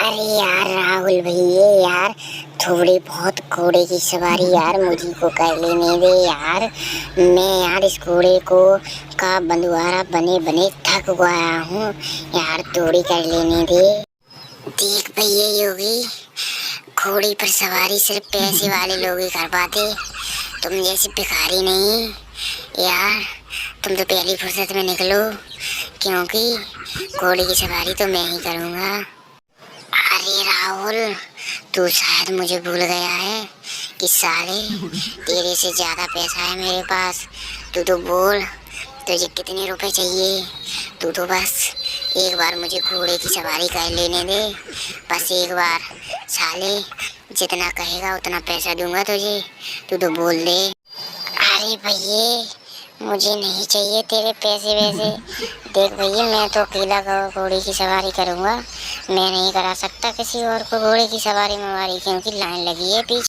अरे यार राहुल भैया यार, थोड़ी बहुत घोड़े की सवारी यार मुझी को कर लेने दे यार। मैं यार इस घोड़े को का बंधुआरा बने बने थक गया हूँ यार, थोड़ी कर लेने दे। देख भैया योगी, घोड़ी पर सवारी सिर्फ पैसे वाले लोग ही कर पाते, तुम जैसे भिखारी नहीं यार। तुम तो पहली फुर्सत में निकलो, क्योंकि घोड़ी की सवारी तो मैं ही करूँगा। अरे राहुल, तू शायद मुझे भूल गया है कि साले तेरे से ज्यादा पैसा है मेरे पास। तू तो बोल, तुझे कितने रुपए चाहिए? तू तो बस एक बार मुझे घोड़े की सवारी कर लेने दे, बस एक बार। साले जितना कहेगा उतना पैसा दूंगा तुझे, तू तो बोल दे। अरे भैया, मुझे नहीं चाहिए तेरे पैसे वैसे। देख भैया, मैं तो अकेला घोड़े की सवारी करूँगा, मैं नहीं करा सकता किसी और को घोड़े की सवारी में, क्योंकि लाइन लगी है पीछे।